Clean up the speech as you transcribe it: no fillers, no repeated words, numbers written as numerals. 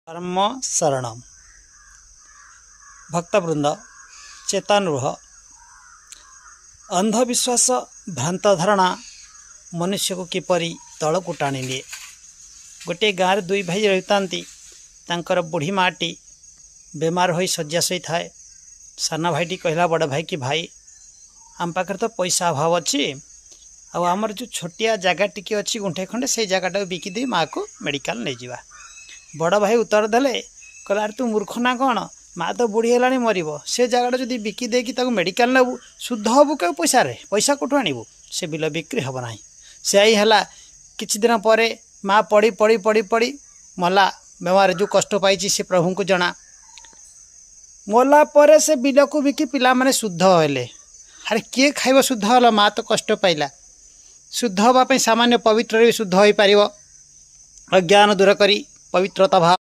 धर्म शरण भक्तवृंद चेतन रुह। अंधविश्वास भ्रांत धारणा मनुष्य को किपरि तल को टाणी निए। गोटे गाँव दुई भाई रही बुढ़ी माटी बेमार हो शय्याशायी थाए। साना भाईटी कहला बड़ भाई कि भाई आम पाखे तो पैसा अभाव अच्छी आमर जो छोटिया जगह टी अच्छी गुंठे खंडे से जगह बिकिदे माँ को मेडिकल नहीं जावा। बड़ भाई उत्तर देले कहला तू मूर्ख ना कौन माँ तो बुढ़ी है मरब से जगह जब बिकी मेडिकल नेबू शुद्ध हबू क्या पैसा कौटू आणबू से बिल बिक्री हम ना। से है किछि दिन पर माँ पड़ी पड़ी पड़ी पड़ी मला बेमार जो कष्ट पाई से प्रभु को जना। मला पर से बिल को बिकी पिला माने शुद्ध हेले। अरे किए खाइब शुद्ध हल माँ तो कष्ट पाइला। शुद्ध हाँपाई सामान्य पवित्र भी शुद्ध हो पार अज्ञान दूर करी पवित्रता भाव